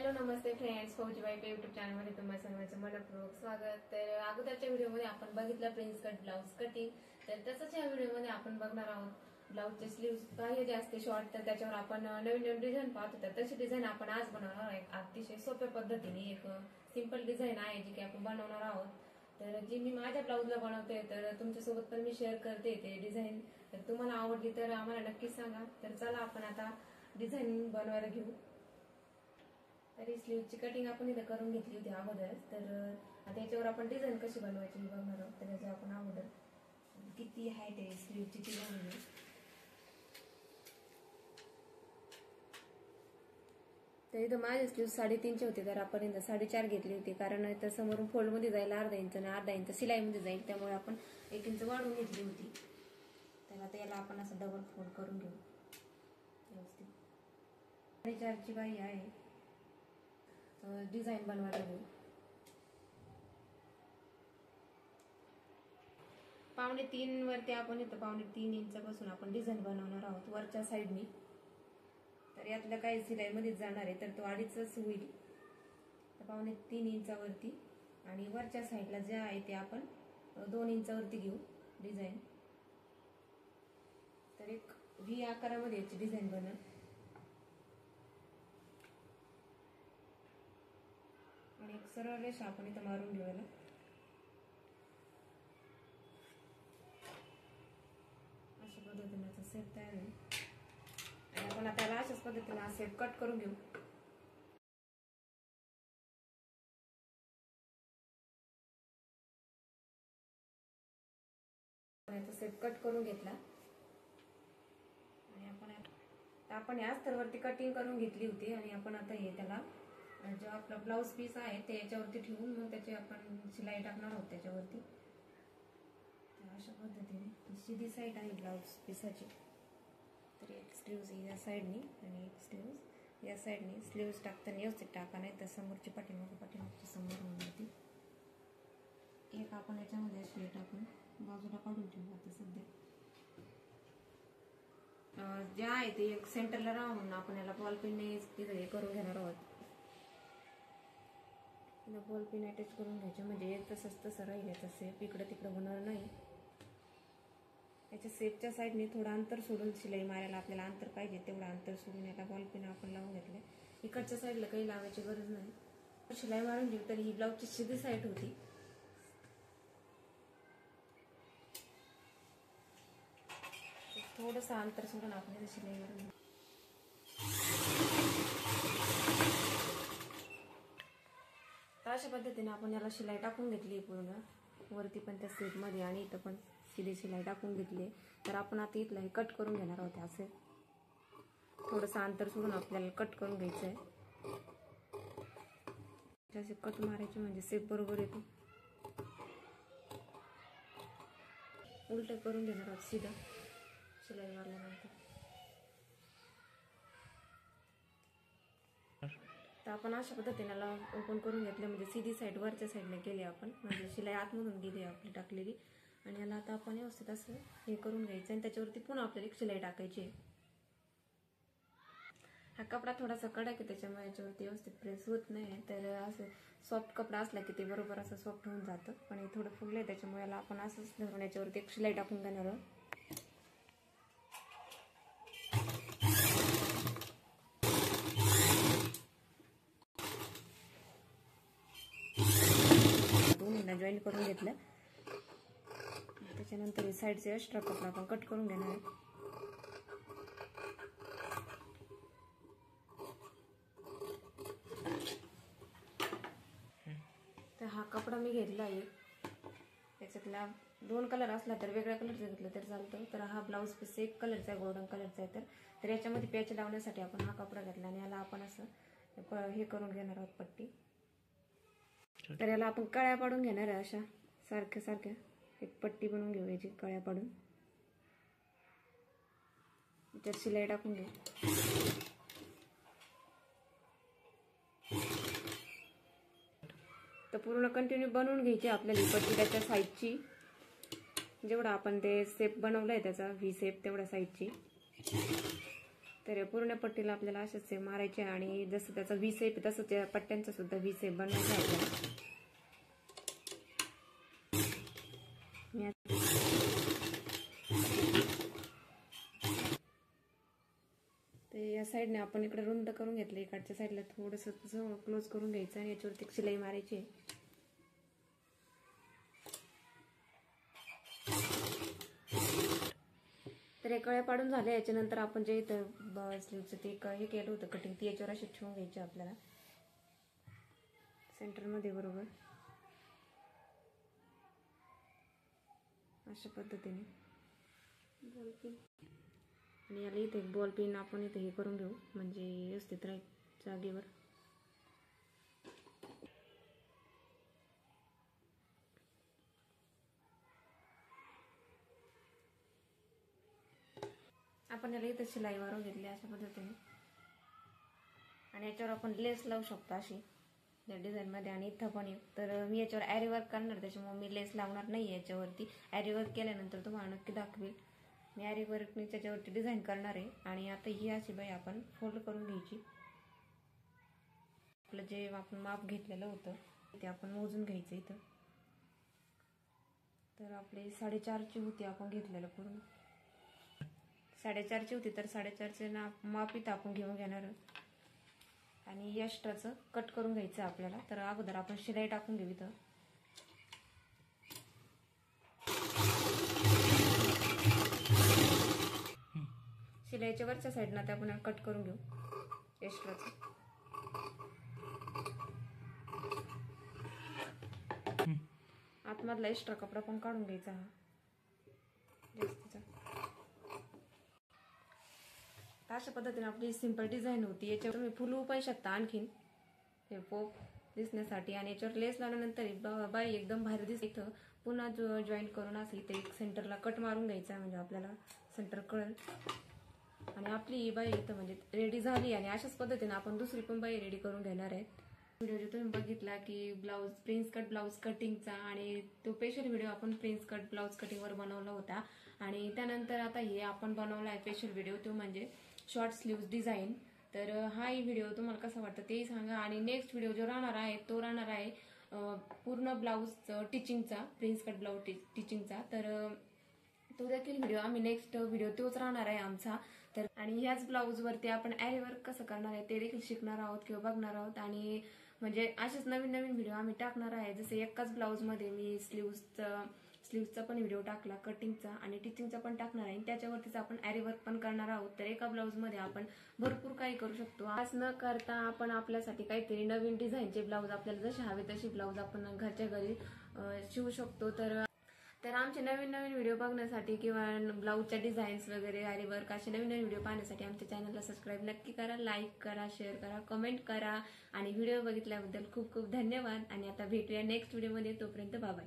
Hello नमस्ते friends, फौजीबाई पे YouTube channel मध्ये तुम्हा सर्वांचं मनपूर्वक स्वागत। तर अगोदरच्या व्हिडिओमध्ये आपण बघितलं प्रिन्स कट ब्लाउज कटिंग, तर तसंच या व्हिडिओमध्ये आपण बघणार आहोत ब्लाउजचे स्लीव्स काही जे असते शॉर्ट, तर त्याच्यावर आपण नवीन नवीन डिझाईन पाहत होतो। तशी डिझाईन आपण आज बनवणार आहोत अतिशय सोप्या पद्धतीने। एक सिंपल डिझाईन आहे जी की आपण बनवणार आहोत। तर जी मी माझ्या ब्लाउजला बनवते, तर तुमच्यासोबत पण मी शेअर करते ते डिझाईन। तर तुम्हाला आवडली तर आम्हाला नक्कीच सांगा। तर चला आपण आता डिझाईन बनवायला घेऊ। तर स्लीवची कटिंग आपण इथे करून घेतली होती अगोदर। तर आता याच्यावर आपण डिझाईन कशी बनवायची बघणार आहोत। तर याच्या आपण अगोदर किती हाईट आहे स्लीवची ती बघूया। तर इथं माझे स्लीव 3.5 होते, तर आपण इथं 4.5 घेतली होती, कारण इथं समोरून फोल्ड मध्ये जाईल अर्धा इंच आणि अर्धा इंच सिलाईमध्ये जाईल, त्यामुळे आपण 1 इंच वाढवून घेतली होती। तर आता याला आपण असं डबल फोल्ड करून घेऊ व्यवस्थित। 4.5 ची बाही आहे डिझाईन बनवायला घेऊ। 3.5 वरती आपण इथं 3.5 इंचापासून आपण डिझाईन बनवणार आहोत वरच्या साईडनी। तर यातलं काही सिलाईमध्येच जाणार आहे, तर तो 2.5च होईल। तर 3.5 इंचावरती आणि वरच्या साईडला जे आहे ते आपण 2 इंचावरती घेऊ डिझाईन। तर एक व्ही आकारामध्ये याची डिझाईन बनल आणि एक सरळ रेषा आपण इथं मारून घेऊया। अशा पद्धतीने सेप तयार होईल आणि आपण आता याला अशाच पद्धतीने सेप कट करून घेऊ। याचा सेप कट करून घेतला आणि आपण या अस्तरवरती कटिंग करून घेतली होती आणि आपण आता हे त्याला जो आपला ब्लाउज पीस आहे ते याच्यावरती ठेवून मग त्याची आपण शिलाई टाकणार आहोत त्याच्यावरती। अशा पद्धतीने सीधी साईड आहे ब्लाउज पीसाची। तर एक स्लीव्ज या साईडनी आणि एक स्लीव्ज या साईडनी। स्लीव्ज टाकताना व्यवस्थित टाका, नाही तर समोरची पाठीमागची समोर होऊन जाते। एक आपण याच्यामध्ये अशी टाकून बाजूला काढून ठेवू। आता सध्या जे आहे ते एक सेंटरला राहून आपण याला बॉल पिनने तिथे हे करून घेणार आहोत। बॉल पिन अटॅच करून घ्यायचे, म्हणजे तसंच तसं राहील याचा सेप, इकडे तिकडे होणार नाही। याच्या सेपच्या साईडने थोडं अंतर सोडून शिलाई मारायला आपल्याला अंतर पाहिजे तेवढं अंतर सोडून याला बॉल पिन आपण लावून घेतले। इकडच्या साईडला काही लावायची गरज नाही। शिलाई मारून घेऊ तरी ही ब्लाउजची सीधी साईड होती। थोडंसं अंतर सोडून आपण शिलाई मारून घेऊ। तर अशा पद्धतीने आपण याला शिलाई टाकून घेतली पूर्ण, वरती पण त्या सेप मध्ये आणि इथं पण सीधी शिलाई टाकून घेतली। तर आपण आता इथलं हे कट करून घेणार आहोत। असे थोडंसं अंतर सोडून आपल्याला कट करून घ्यायचं आहे। जसे कट मारायचे म्हणजे सेप बरोबर येतो। उलट करून घेणार आहोत सीधा शिलाई मारल्यानंतर। तर आपण अशा पद्धतीने ओपन करून घेतले, म्हणजे सीधी साईड वरच्या साईडने केली आपण, म्हणजे शिलाई आतमधून गेली आपली टाकलेली। आणि याला आता आपण व्यवस्थित असं हे करून घ्यायचं आणि त्याच्यावरती पुन्हा आपल्याला एक शिलाई टाकायची आहे। हा कपडा थोडासा कडक आहे त्याच्यामुळे याच्यावरती व्यवस्थित प्रेस होत नाही। तर असं सॉफ्ट कपडा असला की ते बरोबर असं सॉफ्ट होऊन जातं, पण हे थोडं फुगलं त्याच्यामुळे याला आपण असंच धरून याच्यावरती एक शिलाई टाकून घेणार आहोत। दोन्हीला जॉईन करून घेतलं, त्याच्यानंतर साईडचे एक्स्ट्रा कपडा आपण कट करून घेणार आहे। तर हा कपडा मी घेतला आहे, त्याच्यातला 2 कलर असला तर वेगळ्या कलरचा घेतलं तर चालतं। तर हा ब्लाऊज पीस एक कलरचा आहे, गोल्डन कलरचा आहे। तर याच्यामध्ये पॅच लावण्यासाठी आपण हा कपडा घेतला आणि याला आपण असं हे करून घेणार आहोत पट्टी। तर याला आपण कळ्या पाडून घेणार आहे, अशा सारख्या सारख्या एक पट्टी बनवून घेऊ याची कळ्या पाडून। त्याच्यात शिलाई टाकून घेऊ। तर पूर्ण कंटिन्यू बनवून घ्यायची आपल्याला पट्टी त्याच्या साईडची, जेवढा आपण ते सेप बनवलाय त्याचा व्ही सेप तेवढ्या साईडची। तर पूर्ण पट्टीला आपल्याला असेच सेप मारायचे आणि जसं त्याचा व्ही सेप तसं त्या पट्ट्यांचा सुद्धा व्ही सेप बनवायचा आपल्याला. तर या साईडने आपण इकडे रुंद करून घेतलं, इकडच्या साईडला थोडंसं क्लोज करून घ्यायचं आणि याच्यावरती शिलाई मारायची. तर हे कळ्या पाडून झाल्या. याच्यानंतर आपण जे इथं स्लीवचं ते हे केलं होतं कटिंग, ती याच्यावर अशी ठेवून घ्यायची आपल्याला सेंटरमध्ये बरोबर अशा पद्धतीने. आणि याला इथे एक बॉल पिन आपण इथे हे करून घेऊ म्हणजे व्यवस्थित राहील जागेवर. आपण याला इथे शिलाई मारून घेतली अशा पद्धतीने आणि याच्यावर आपण लेस लावू शकतो अशी या डिझाईनमध्ये. आणि इथं पण तर मी याच्यावर ॲरी वर्क करणार, त्याच्यामुळे मी लेस लावणार नाही याच्यावरती. ॲरी वर्क केल्यानंतर तुम्हाला नक्की दाखवेल. मी ॲरी वर्कने त्याच्यावरती डिझाईन करणार आहे. आणि आता ही अशी बाई आपण फोल्ड करून घ्यायची. आपलं जे आपण माप घेतलेलं होतं ते आपण मोजून घ्यायचं इथं. तर आपले 4.5ची होती आपण घेतलेलं, पूर्ण 4.5ची होती. तर 4.5चे माप इथं आपण घेऊन घेणार आणि एक्स्ट्राचं कट करून घ्यायचं आपल्याला. तर अगोदर आपण शिलाई टाकून घेऊ इथं. शिलाईच्या वरच्या साईडनं ते आपण कट करून घेऊ एक्स्ट्राचं. आतमधला एक्स्ट्रा कपडा पण काढून घ्यायचा हा जास्तीचा. अशा पद्धतीने आपली सिंपल डिझाईन होती. याच्यावर तुम्ही फुलवू पण शकता आणखीन हे पोप दिसण्यासाठी. आणि याच्यावर लेस लावल्यानंतर बाई एकदम भारी दिसते. इथं पुन्हा जॉईंट करून असं इथे एक सेंटरला कट मारून घ्यायचा म्हणजे आपल्याला सेंटर कळेल. आणि आपली ही बाई इथं म्हणजे रेडी झाली. आणि अशाच पद्धतीने आपण दुसरी पण बाई रेडी करून घेणार आहे. व्हिडिओ जो तुम्ही बघितला की ब्लाऊज प्रिन्स कट ब्लाऊज कटिंगचा, आणि तो स्पेशल व्हिडिओ आपण प्रिन्स कट ब्लाऊज कटिंगवर बनवला होता. आणि त्यानंतर आता हे आपण बनवला आहे स्पेशल व्हिडिओ, तो म्हणजे शॉर्ट स्लीव्ज डिझाईन. तर हाही व्हिडिओ तुम्हाला कसा वाटतं तेही सांगा. आणि नेक्स्ट व्हिडिओ जो राहणार आहे तो राहणार आहे पूर्ण ब्लाऊज टिचिंगचा, प्रिन्स कट ब्लाऊज टिचिंगचा. तर तो देखील व्हिडिओ आम्ही नेक्स्ट व्हिडिओ तोच राहणार आहे आमचा. तर आणि ह्याच ब्लाऊजवरती आपण ॲरी वर्क कसं करणार आहे ते देखील शिकणार आहोत किंवा बघणार आहोत. आणि म्हणजे असेच नवीन नवीन व्हिडिओ आम्ही टाकणार आहे. जसे एकाच ब्लाऊजमध्ये मी स्लीव्सचा पण व्हिडिओ टाकला, कटिंगचा आणि टिचिंगचा पण टाकणार आहे. त्याच्यावरतीच आपण ॲरी वर्क पण करणार आहोत. तर एका ब्लाऊजमध्ये आपण भरपूर काही करू शकतो. आज न करता आपण आपल्यासाठी काहीतरी नवीन डिझाईनचे ब्लाऊज, आपल्याला जसे हवे तशी ब्लाऊज आपण घरच्या घरी शिवू शकतो. तर आमचे नवीन नवीन व्हिडिओ बघण्यासाठी किंवा ब्लाऊजच्या डिझाईन्स वगैरे ॲरी वर्क असे नवीन नवीन व्हिडिओ पाहण्यासाठी आमच्या चॅनलला सबस्क्राईब नक्की करा, लाईक करा, शेअर करा, कमेंट करा. आणि व्हिडिओ बघितल्याबद्दल खूप खूप धन्यवाद. आणि आता भेटूया नेक्स्ट व्हिडिओमध्ये. तोपर्यंत बाय बाय.